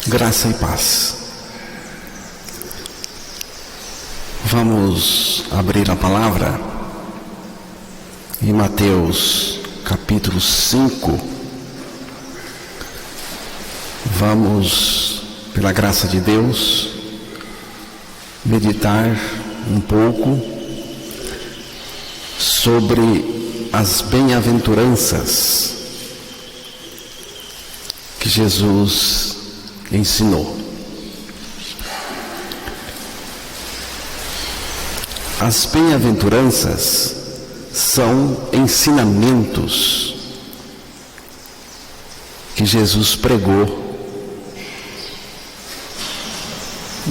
Graça e paz. Vamos abrir a palavra em Mateus capítulo 5. Vamos, pela graça de Deus, meditar um pouco sobre as bem-aventuranças que Jesus ensinou. As bem-aventuranças são ensinamentos que Jesus pregou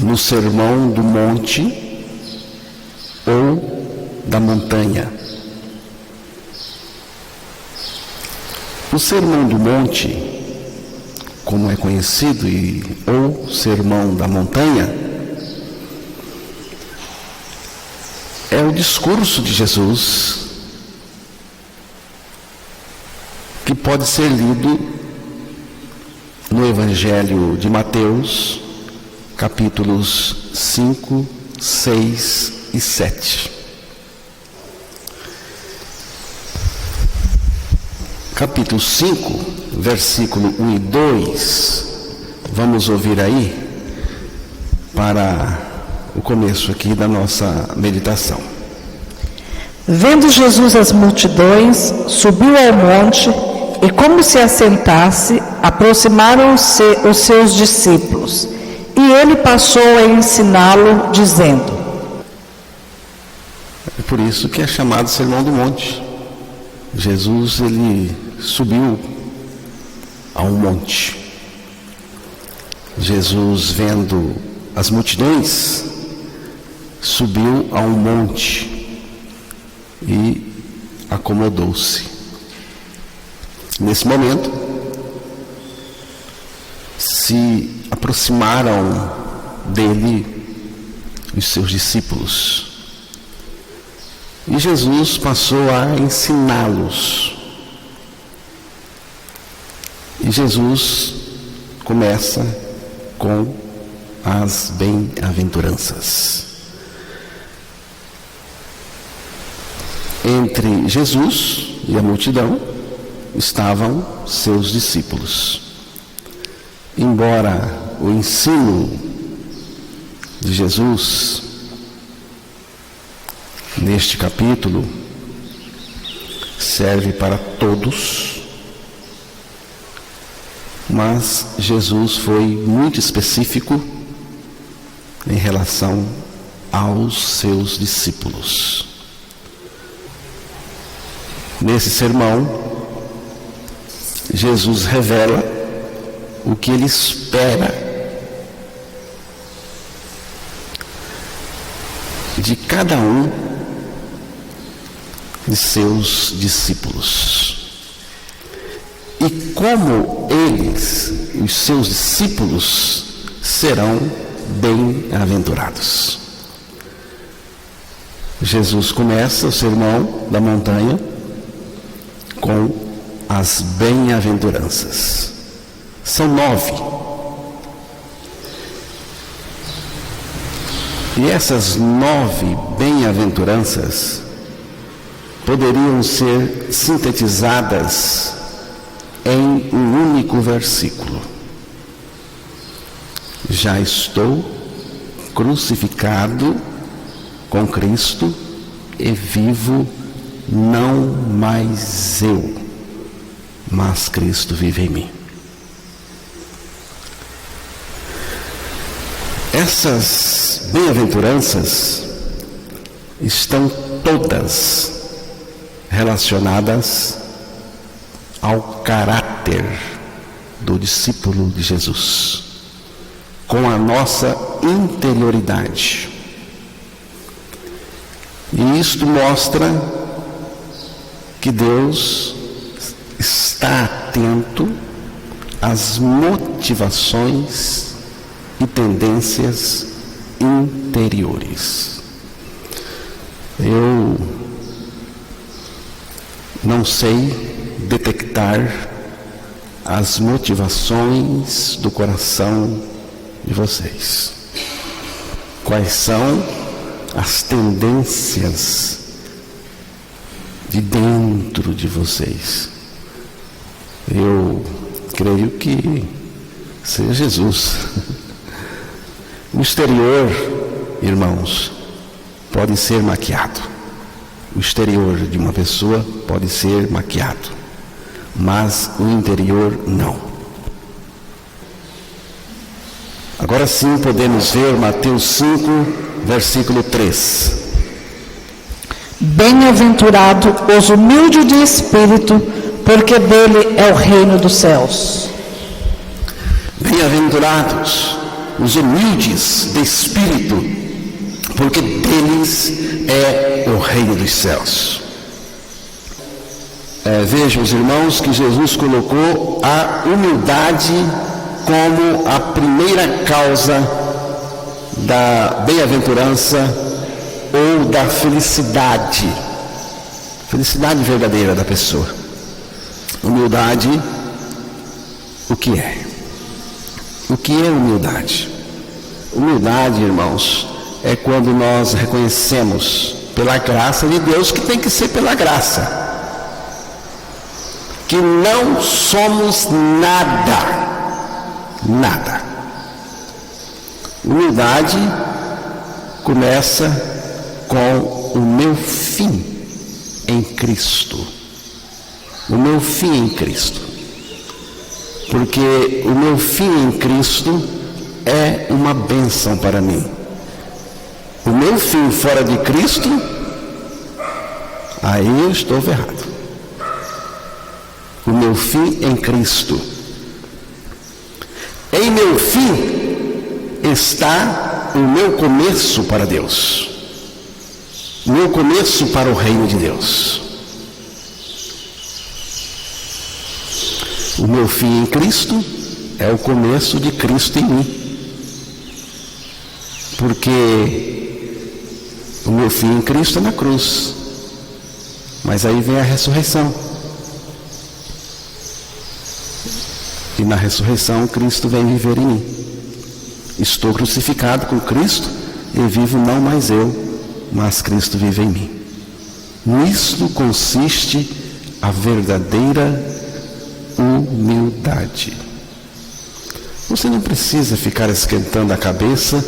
no Sermão do Monte ou da montanha. O Sermão do Monte, como é conhecido, ou Sermão da Montanha, é o discurso de Jesus que pode ser lido no Evangelho de Mateus, capítulos 5, 6 e 7. Capítulo 5, versículo 1 e 2, vamos ouvir aí para o começo aqui da nossa meditação. Vendo Jesus as multidões, subiu ao monte e, como se assentasse, aproximaram-se os seus discípulos. E ele passou a ensiná-lo, dizendo: É por isso que é chamado Sermão do Monte. Jesus, ele subiu a um monte. Jesus, vendo as multidões, subiu a um monte e acomodou-se. Nesse momento, se aproximaram dele os seus discípulos. E Jesus passou a ensiná-los. E Jesus começa com as bem-aventuranças. Entre Jesus e a multidão estavam seus discípulos. Embora o ensino de Jesus neste capítulo serve para todos, mas Jesus foi muito específico em relação aos seus discípulos. Nesse sermão, Jesus revela o que ele espera de cada um de seus discípulos. E como eles, os seus discípulos, serão bem-aventurados. Jesus começa o Sermão da Montanha com as bem-aventuranças. São 9. E essas 9 bem-aventuranças poderiam ser sintetizadas em um único versículo: já estou crucificado com Cristo e vivo não mais eu, mas Cristo vive em mim. Essas bem-aventuranças estão todas relacionadas ao caráter do discípulo de Jesus, com a nossa interioridade. E isto mostra que Deus está atento às motivações e tendências interiores. Eu não sei detectar as motivações do coração de vocês. Quais são as tendências de dentro de vocês? Eu creio que seja Jesus. O exterior, irmãos, pode ser maquiado. O exterior de uma pessoa pode ser maquiado, mas o interior não. Agora sim podemos ver Mateus 5, versículo 3. Bem-aventurado os humildes de espírito, porque dele é o reino dos céus. Bem-aventurados os humildes de espírito, porque deles é o reino dos céus. Vejam, os irmãos, que Jesus colocou a humildade como a primeira causa da bem-aventurança ou da felicidade verdadeira da pessoa. Humildade, o que é? O que é humildade? Humildade, irmãos, é quando nós reconhecemos pela graça de Deus, que tem que ser pela graça, que não somos nada. Humildade começa com o meu fim em Cristo. O meu fim em Cristo. Porque o meu fim em Cristo é uma bênção para mim. O meu fim fora de Cristo, aí eu estou errado. O meu fim em Cristo. Em meu fim está o meu começo para Deus. O meu começo para o reino de Deus. O meu fim em Cristo é o começo de Cristo em mim. Porque o meu fim em Cristo é na cruz. Mas aí vem a ressurreição. E na ressurreição Cristo vem viver em mim. Estou crucificado com Cristo e vivo não mais eu, mas Cristo vive em mim. Nisto consiste a verdadeira humildade. Você não precisa ficar esquentando a cabeça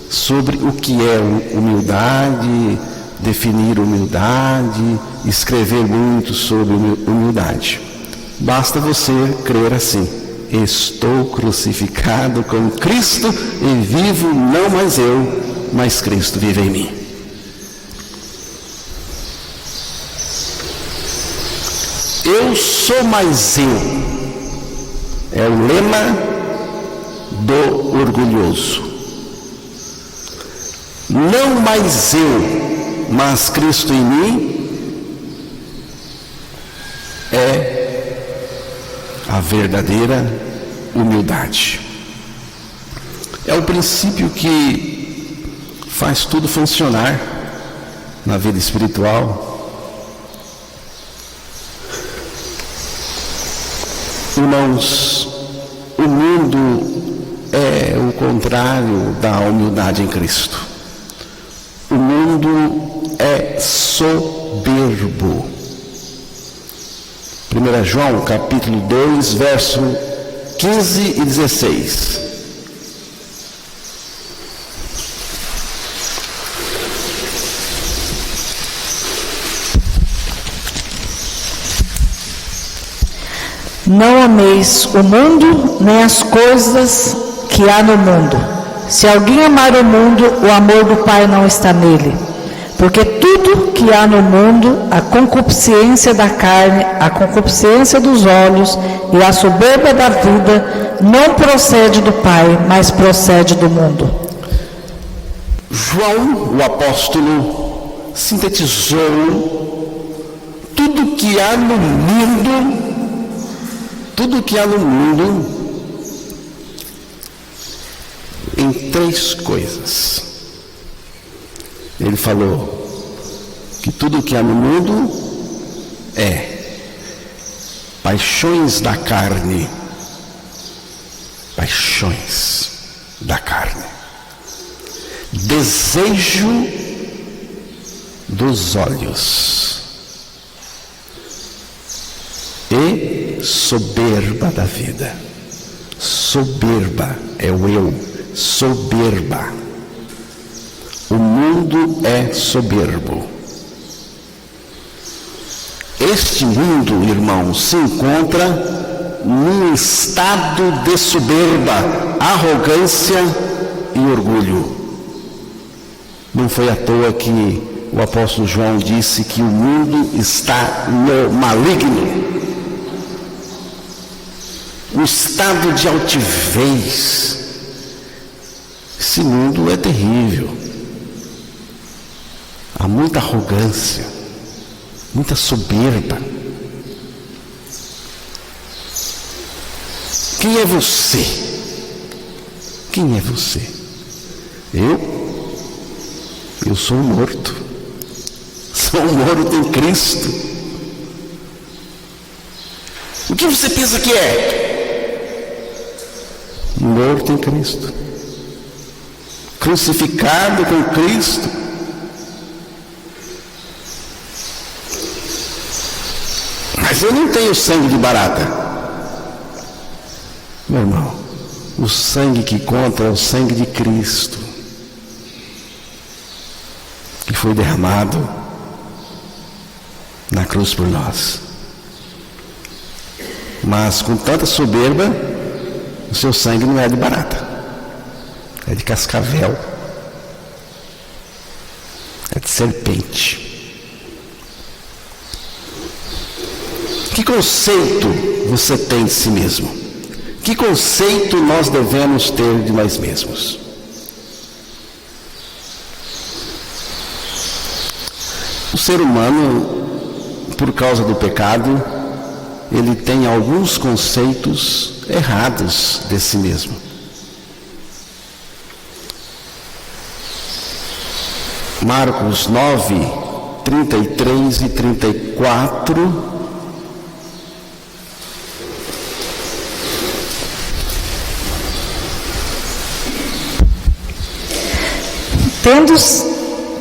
sobre o que é humildade, definir humildade, escrever muito sobre humildade. Basta você crer assim: estou crucificado com Cristo e vivo não mais eu, mas Cristo vive em mim. Eu sou mais eu. É o lema do orgulhoso. Não mais eu, mas Cristo em mim é a verdadeira humildade. É o princípio que faz tudo funcionar na vida espiritual. Irmãos, o mundo é o contrário da humildade em Cristo. O mundo é soberbo. 1 João, capítulo 2, verso 15 e 16. Não ameis o mundo, nem as coisas que há no mundo. Se alguém amar o mundo, o amor do Pai não está nele. Porque tudo que há no mundo, a concupiscência da carne, a concupiscência dos olhos e a soberba da vida, não procede do Pai, mas procede do mundo. João, o apóstolo, sintetizou tudo que há no mundo, em 3 coisas. Ele falou que tudo que há no mundo é paixões da carne, paixões da carne, desejo dos olhos e soberba da vida. Soberba é o eu, soberba. O mundo é soberbo. Este mundo, irmãos, se encontra num estado de soberba, arrogância e orgulho. Não foi à toa que o apóstolo João disse que o mundo está no maligno. Um estado de altivez. Esse mundo é terrível. Há muita arrogância, muita soberba. Quem é você? Quem é você? Eu sou morto. Sou morto em Cristo. O que você pensa que é? Morto em Cristo. Crucificado com Cristo. Mas eu não tenho sangue de barata. Meu irmão, o sangue que conta é o sangue de Cristo, que foi derramado na cruz por nós. Mas com tanta soberba, o seu sangue não é de barata, é de cascavel, é de serpente. Que conceito você tem de si mesmo? Que conceito nós devemos ter de nós mesmos? O ser humano, por causa do pecado, ele tem alguns conceitos errados de si mesmo. Marcos 9, 33 e 34.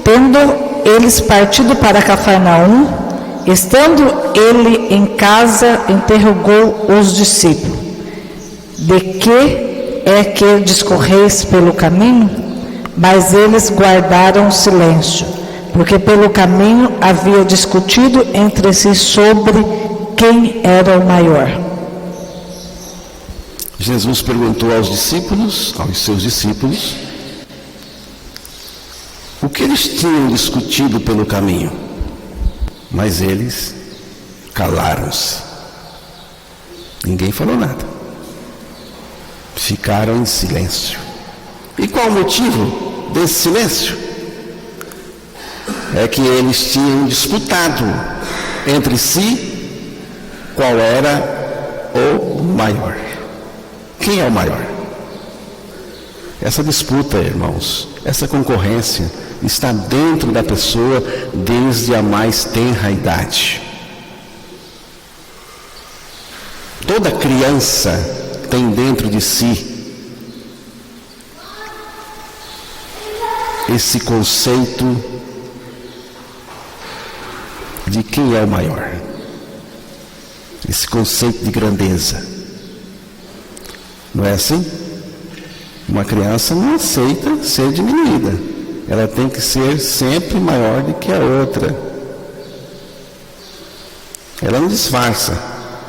Tendo eles partido para Cafarnaum, estando ele em casa, interrogou os discípulos: de que é que discorreis pelo caminho? Mas eles guardaram silêncio, porque pelo caminho havia discutido entre si sobre quem era o maior. Jesus perguntou aos seus discípulos, o que eles tinham discutido pelo caminho, mas eles calaram-se. Ninguém falou nada. Ficaram em silêncio. E qual o motivo desse silêncio? É que eles tinham disputado entre si qual era o maior. Quem é o maior? Essa disputa, irmãos, essa concorrência está dentro da pessoa desde a mais tenra idade. Toda criança tem dentro de si esse conceito de quem é o maior, esse conceito de grandeza. Não é assim? Uma criança não aceita ser diminuída. Ela tem que ser sempre maior do que a outra. Ela não disfarça.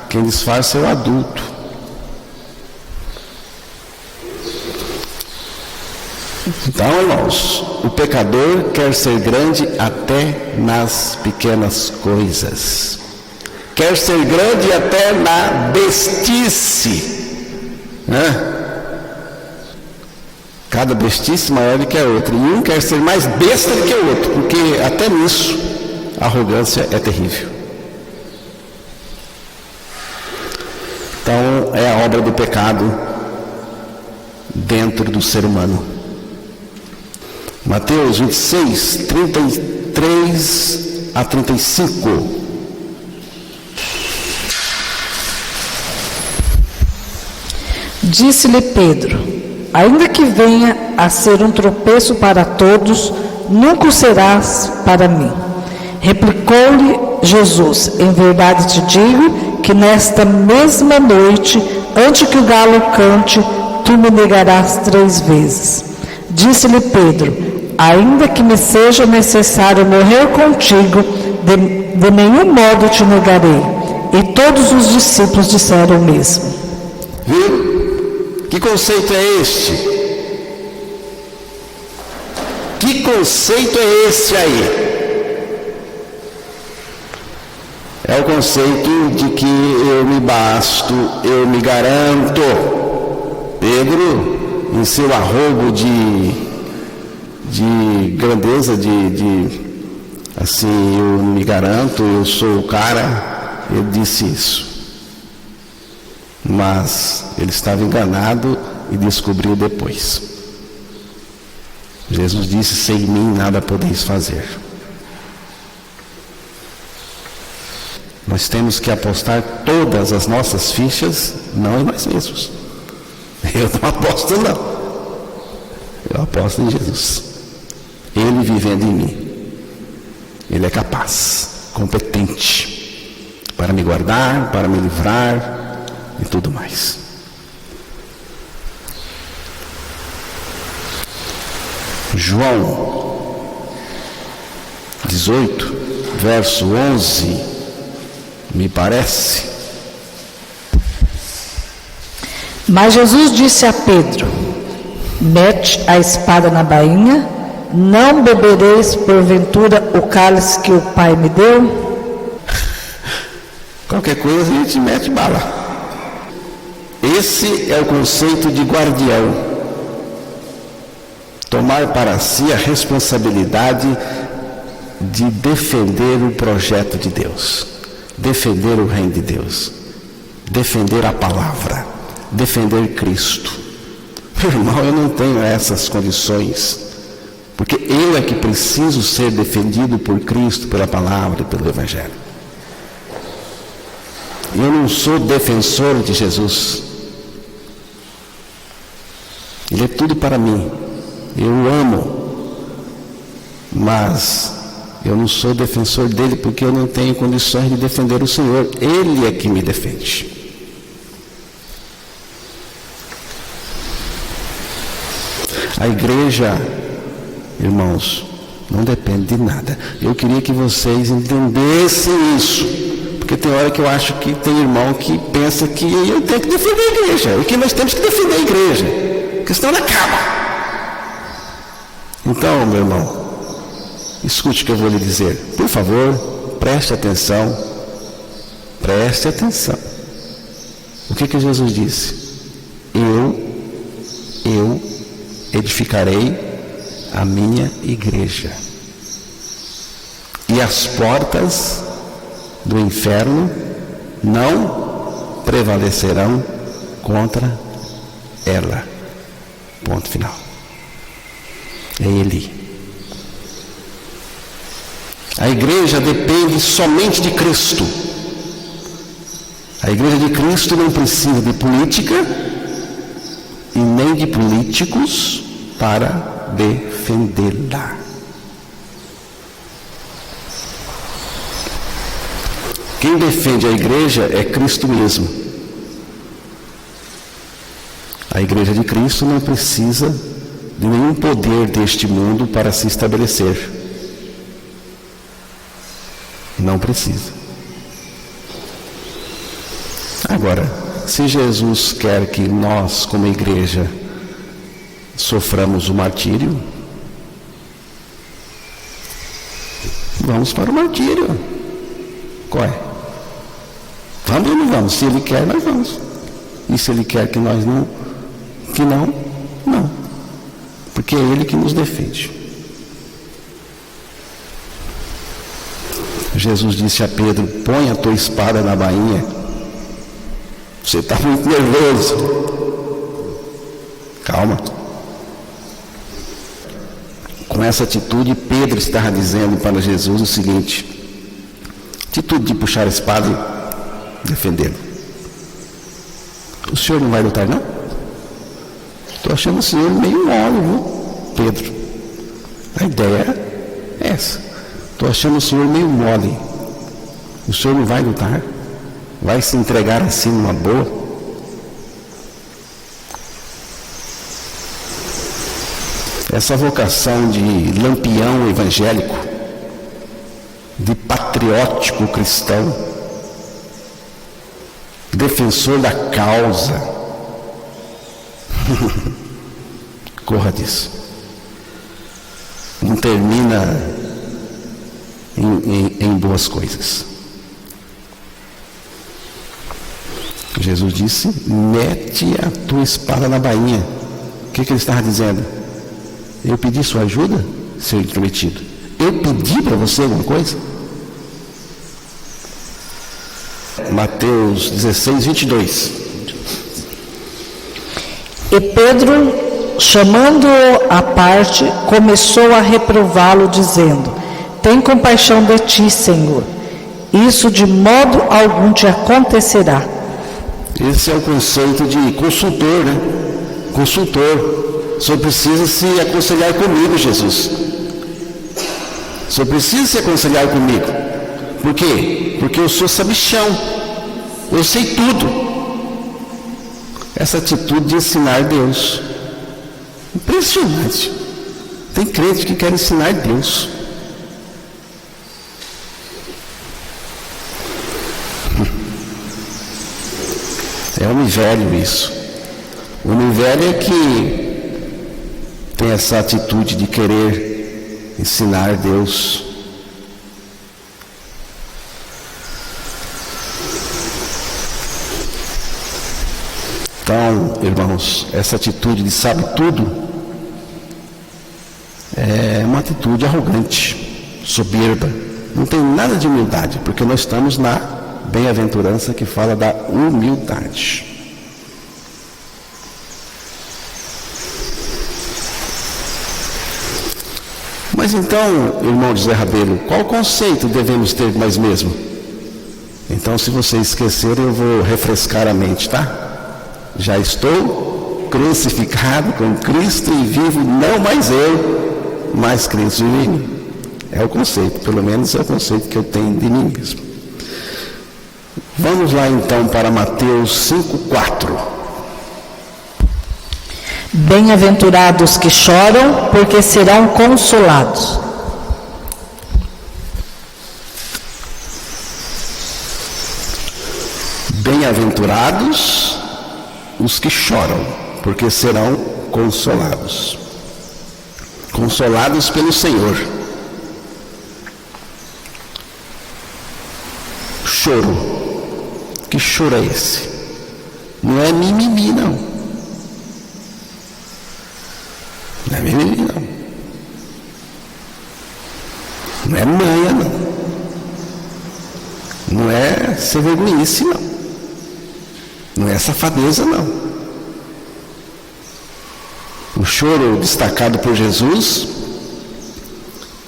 Quem disfarça é o adulto. Então, irmãos, o pecador quer ser grande até nas pequenas coisas. Quer ser grande até na bestice. Né? Cada bestice maior do que a outra. E um quer ser mais besta do que o outro, porque até nisso a arrogância é terrível. Então é a obra do pecado dentro do ser humano. Mateus 26, 33 a 35. Disse-lhe Pedro: ainda que venha a ser um tropeço para todos, nunca o serás para mim. Replicou-lhe Jesus: em verdade te digo que nesta mesma noite, antes que o galo cante, tu me negarás 3 vezes. Disse-lhe Pedro: ainda que me seja necessário morrer contigo, de nenhum modo te negarei. E todos os discípulos disseram o mesmo. Viu? Que conceito é este? Que conceito é esse aí? É o conceito de que eu me basto, eu me garanto. Pedro, em seu arrobo de grandeza, assim, eu me garanto, eu sou o cara, ele disse isso. Mas ele estava enganado e descobriu depois. Jesus disse: sem mim nada podeis fazer. Nós temos que apostar todas as nossas fichas, não em nós mesmos. Eu não aposto, não. Eu aposto em Jesus. Ele vivendo em mim. Ele é capaz, competente para me guardar, para me livrar e tudo mais. João 18, verso 11, me parece. Mas Jesus disse a Pedro: mete a espada na bainha, não bebereis porventura o cálice que o Pai me deu? Qualquer coisa a gente mete bala. Esse é o conceito de guardião. Tomar para si a responsabilidade de defender o projeto de Deus, defender o reino de Deus, defender a palavra, defender Cristo. Meu irmão, eu não tenho essas condições, porque eu é que preciso ser defendido por Cristo, pela palavra e pelo Evangelho. Eu não sou defensor de Jesus. Ele é tudo para mim. Eu o amo, mas eu não sou defensor dele porque eu não tenho condições de defender o Senhor. Ele é que me defende. A igreja, irmãos, não depende de nada. Eu queria que vocês entendessem isso, porque tem hora que eu acho que tem irmão que pensa que eu tenho que defender a igreja, e que nós temos que defender a igreja, porque senão ela acaba. Então, meu irmão, escute o que eu vou lhe dizer. Por favor, preste atenção. Preste atenção. O que Jesus disse? Eu edificarei a minha igreja. E as portas do inferno não prevalecerão contra ela. Ponto final. É Ele. A igreja depende somente de Cristo. A igreja de Cristo não precisa de política e nem de políticos para defendê-la. Quem defende a igreja é Cristo mesmo. A igreja de Cristo não precisa de nenhum poder deste mundo para se estabelecer. Não precisa. Agora, se Jesus quer que nós, como igreja, soframos o martírio, vamos para o martírio. Qual é? Vamos ou não vamos? Se Ele quer, nós vamos. E se Ele quer que nós não, não. Porque é Ele que nos defende. Jesus disse a Pedro: põe a tua espada na bainha. Você está muito nervoso. Calma. Com essa atitude, Pedro estava dizendo para Jesus o seguinte: atitude de puxar a espada e defendê-lo. O senhor não vai lutar, não? Estou achando o senhor meio mole, viu, Pedro? A ideia é essa. Estou achando o senhor meio mole. O senhor não vai lutar? Vai se entregar assim numa boa? Essa vocação de lampião evangélico, de patriótico cristão, defensor da causa, corra disso. Não termina em boas coisas. Jesus disse: mete a tua espada na bainha. O que ele estava dizendo? Eu pedi sua ajuda, seu intrometido? Eu pedi para você alguma coisa? Mateus 16, 22. E Pedro, chamando-o à parte, começou a reprová-lo, dizendo: tem compaixão de ti, Senhor. Isso de modo algum te acontecerá. Esse é o conceito de consultor, né? Consultor. O senhor precisa se aconselhar comigo, Jesus. O senhor precisa se aconselhar comigo. Por quê? Porque eu sou sabichão. Eu sei tudo. Essa atitude de ensinar Deus. Impressionante. Tem crente que quer ensinar Deus. É homem velho isso. O homem velho é que tem essa atitude de querer ensinar Deus. Então, irmãos, essa atitude de sabe tudo é uma atitude arrogante, soberba. Não tem nada de humildade, porque nós estamos na bem-aventurança que fala da humildade. Mas então, irmão José Rabelo, qual conceito devemos ter de nós mesmos? Então, se vocês esquecerem, eu vou refrescar a mente, tá? Já estou crucificado com Cristo e vivo, não mais eu, mas Cristo vive em mim. É o conceito, pelo menos é o conceito que eu tenho de mim mesmo. Vamos lá então para Mateus 5,4. Bem-aventurados que choram, porque serão consolados. Bem-aventurados os que choram, porque serão consolados. Consolados pelo Senhor. Choro. Que choro é esse? Não é mimimi, não. Não é mimimi, não. Não é manha, não. Não é ser vergonhice, não. Não é safadeza, não. O choro destacado por Jesus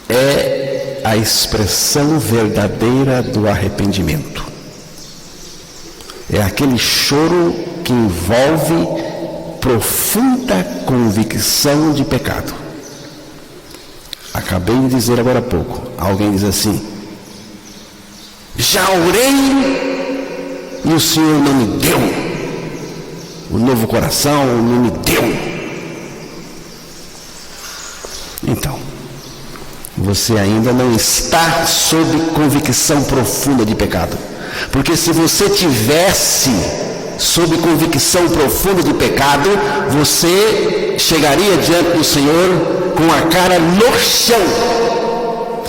é a expressão verdadeira do arrependimento. É aquele choro que envolve profunda convicção de pecado. Acabei de dizer agora há pouco. Alguém diz assim: já orei e o Senhor não me deu. O novo coração não me deu. Então, você ainda não está sob convicção profunda de pecado. Porque se você tivesse sob convicção profunda de pecado, você chegaria diante do Senhor com a cara no chão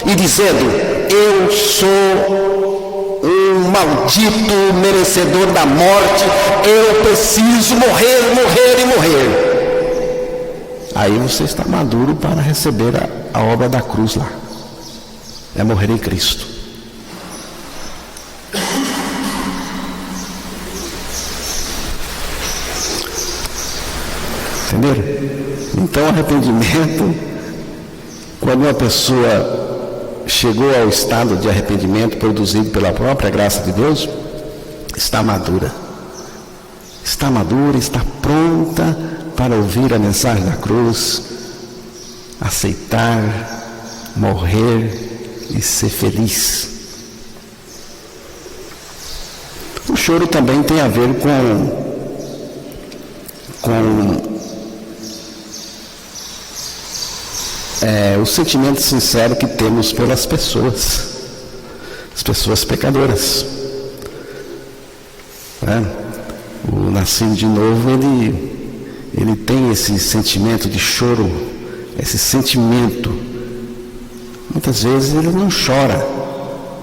e dizendo: eu sou um maldito merecedor da morte, eu preciso morrer, morrer e morrer. Aí você está maduro para receber a obra da cruz lá. É morrer em Cristo. Entenderam? Então, arrependimento, quando uma pessoa chegou ao estado de arrependimento produzido pela própria graça de Deus, está madura. Está madura, está pronta para ouvir a mensagem da cruz, aceitar, morrer e ser feliz. O choro também tem a ver com o sentimento sincero que temos pelas pessoas, as pessoas pecadoras. O nascido de novo, ele tem esse sentimento de choro, esse sentimento. Muitas vezes ele não chora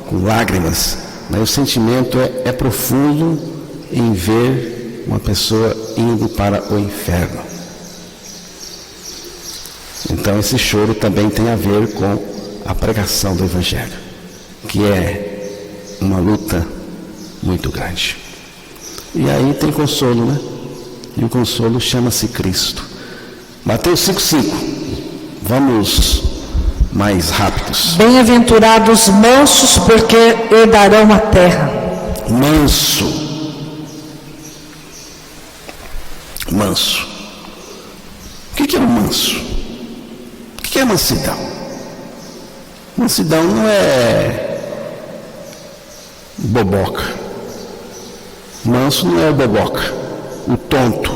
com lágrimas, mas o sentimento é profundo em ver uma pessoa indo para o inferno. Então esse choro também tem a ver com a pregação do Evangelho, que é uma luta muito grande. E aí tem consolo, né? E o consolo chama-se Cristo. Mateus 5,5. Vamos mais rápidos. Bem-aventurados mansos, porque herdarão a terra. Manso. Manso. O que é um manso? O que é mansidão? Mansidão não é boboca. Manso não é o boboca, o tonto,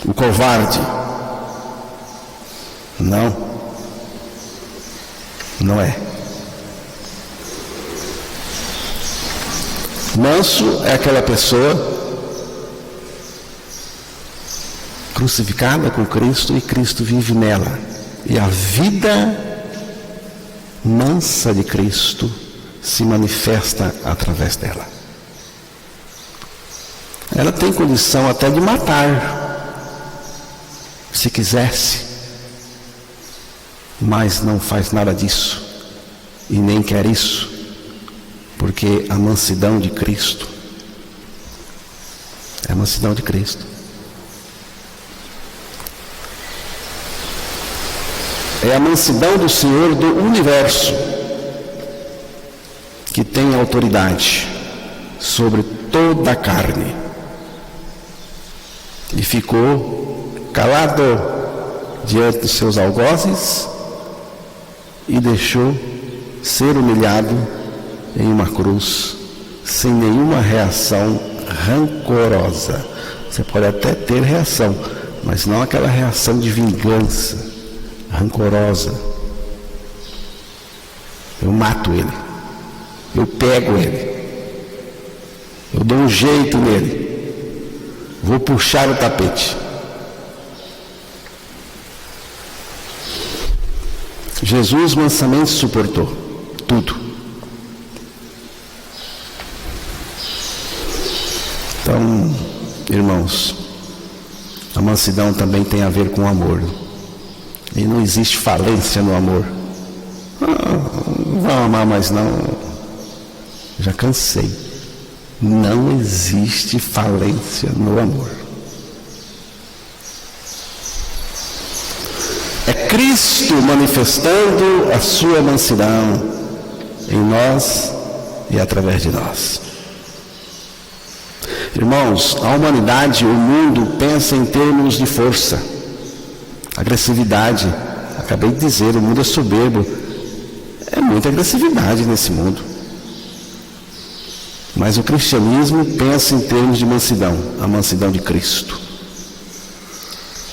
o covarde. Não é. Manso é aquela pessoa crucificada com Cristo e Cristo vive nela. E a vida mansa de Cristo se manifesta através dela. Ela tem condição até de matar, se quisesse, mas não faz nada disso e nem quer isso, porque a mansidão de Cristo é a mansidão de Cristo. É a mansidão do Senhor do universo que tem autoridade sobre toda a carne. E ficou calado diante dos seus algozes e deixou ser humilhado em uma cruz, sem nenhuma reação rancorosa. Você pode até ter reação, mas não aquela reação de vingança, rancorosa. Eu mato ele, eu pego ele, eu dou um jeito nele, vou puxar o tapete. Jesus mansamente suportou tudo. Então, irmãos, a mansidão também tem a ver com o amor. E não existe falência no amor. Não vou amar mais não. Já cansei. Não existe falência no amor. É Cristo manifestando a sua mansidão em nós e através de nós. Irmãos, a humanidade, o mundo pensa em termos de força, agressividade. Acabei de dizer, o mundo é soberbo. É muita agressividade nesse mundo. Mas o cristianismo pensa em termos de mansidão, a mansidão de Cristo.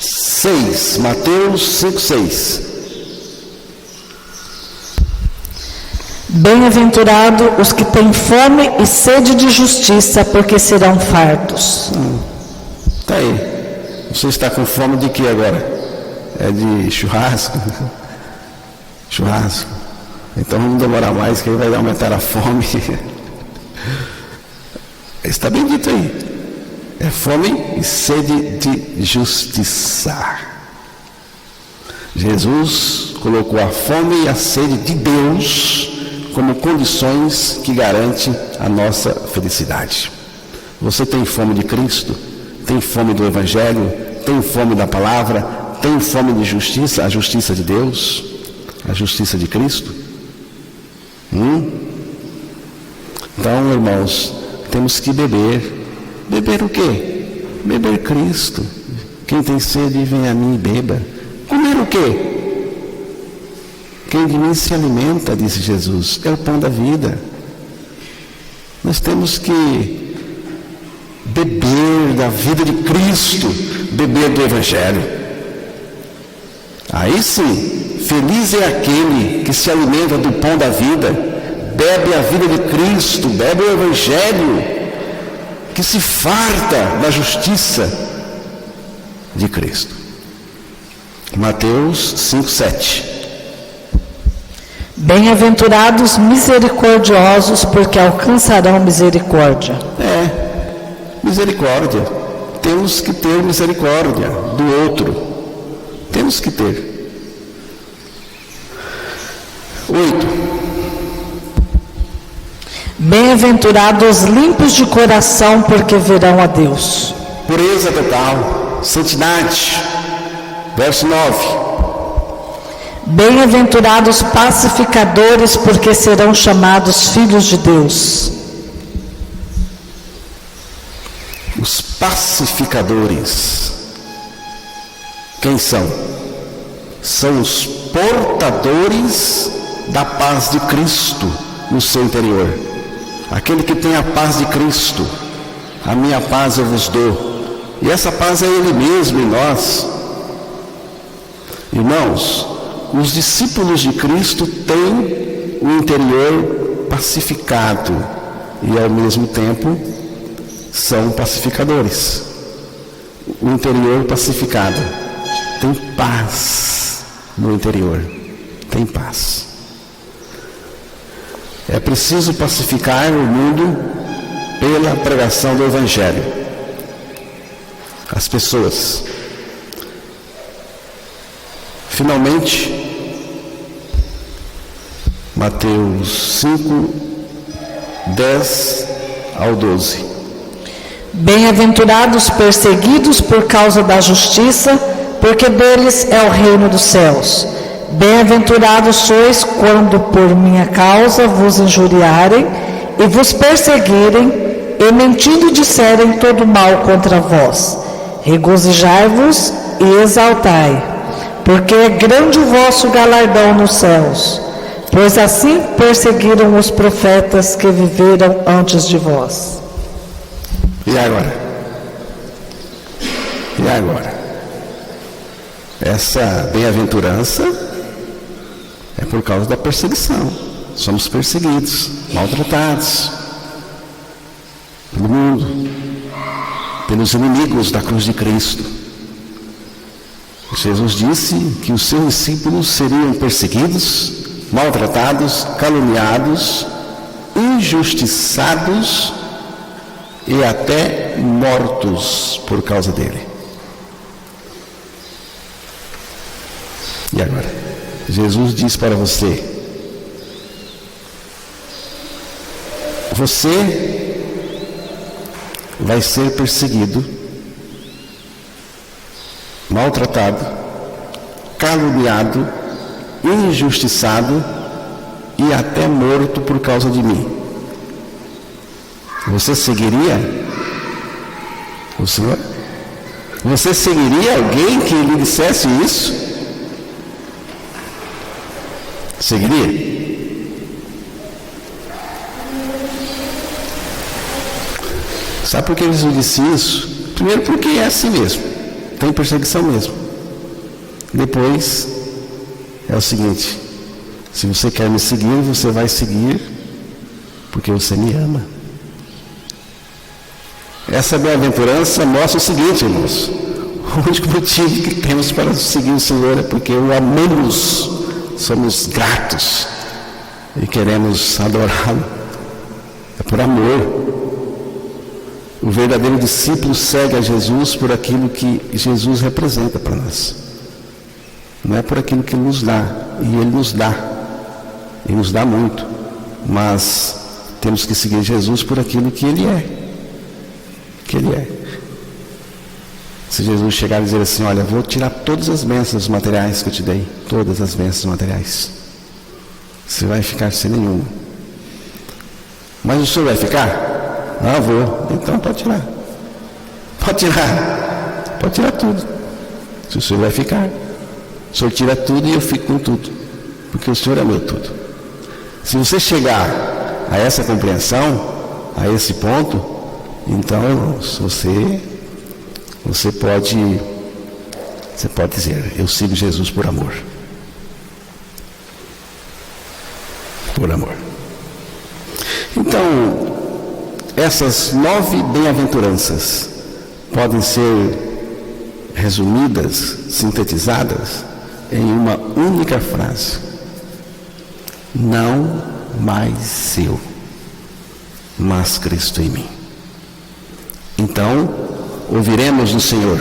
6, Mateus 5,6. Bem-aventurado os que têm fome e sede de justiça, porque serão fartos. Tá aí. Você está com fome de quê agora? É de churrasco? Churrasco. Então vamos demorar mais, que aí vai aumentar a fome. Está bem dito aí. É fome e sede de justiça. Jesus colocou a fome e a sede de Deus como condições que garantem a nossa felicidade. Você tem fome de Cristo? Tem fome do Evangelho? Tem fome da palavra? Tem fome de justiça? A justiça de Deus? A justiça de Cristo? Então, irmãos, temos que beber. Beber o quê? Beber Cristo. Quem tem sede, vem a mim e beba. Comer o quê? Quem de mim se alimenta, disse Jesus, é o pão da vida. Nós temos que beber da vida de Cristo, beber do Evangelho. Aí sim, feliz é aquele que se alimenta do pão da vida, bebe a vida de Cristo, bebe o Evangelho, que se farta da justiça de Cristo. Mateus 5:7. Bem-aventurados misericordiosos, porque alcançarão misericórdia. Misericórdia. Temos que ter misericórdia do outro. Temos que ter. 8. Bem-aventurados limpos de coração, porque verão a Deus. Pureza total, santidade. Verso 9. Bem-aventurados pacificadores, porque serão chamados filhos de Deus. Os pacificadores, quem são? São os portadores da paz de Cristo no seu interior. Aquele que tem a paz de Cristo, a minha paz eu vos dou. E essa paz é Ele mesmo em nós. Irmãos, os discípulos de Cristo têm o interior pacificado e ao mesmo tempo são pacificadores. O interior pacificado tem paz no interior, tem paz. É preciso pacificar o mundo pela pregação do Evangelho. As pessoas. Finalmente, Mateus 5, 10 ao 12. Bem-aventurados perseguidos por causa da justiça, porque deles é o reino dos céus. Bem-aventurados sois quando por minha causa vos injuriarem e vos perseguirem, e mentindo disserem todo mal contra vós. Regozijai-vos e exaltai, porque é grande o vosso galardão nos céus, pois assim perseguiram os profetas que viveram antes de vós. E agora? E agora? Essa bem-aventurança é por causa da perseguição. Somos perseguidos, maltratados pelo mundo, pelos inimigos da cruz de Cristo. Jesus disse que os seus discípulos seriam perseguidos, maltratados, caluniados, injustiçados e até mortos por causa dele. E agora? Jesus diz para você: você vai ser perseguido, maltratado, caluniado, injustiçado e até morto por causa de mim. Você seguiria o Senhor? Você seguiria alguém que lhe dissesse isso? Seguiria? Sabe por que Jesus disse isso? Primeiro, porque é assim mesmo. Tem perseguição mesmo. Depois, é o seguinte: se você quer me seguir, você vai seguir porque você me ama. Essa bem-aventurança mostra o seguinte, irmãos: o único motivo que temos para seguir o Senhor é porque o amamos, somos gratos e queremos adorá-lo. É por amor. O verdadeiro discípulo segue a Jesus por aquilo que Jesus representa para nós. Não é por aquilo que Ele nos dá, e Ele nos dá. Ele nos dá muito. Mas temos que seguir Jesus por aquilo que Ele é. Que Ele é. Se Jesus chegar e dizer assim: olha, vou tirar todas as bênçãos materiais que eu te dei, todas as bênçãos materiais, você vai ficar sem nenhuma. Mas o senhor vai ficar? Não, vou. Então pode tirar. Pode tirar. Pode tirar tudo. Se o Senhor vai ficar, o Senhor tira tudo e eu fico com tudo, porque o Senhor é meu tudo. Se você chegar a essa compreensão, a esse ponto, então você pode dizer: eu sigo Jesus por amor. Por amor. Então, essas 9 bem-aventuranças podem ser resumidas, sintetizadas em uma única frase: não mais eu, mas Cristo em mim. Então, ouviremos do Senhor: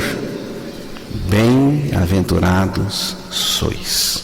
bem-aventurados sois.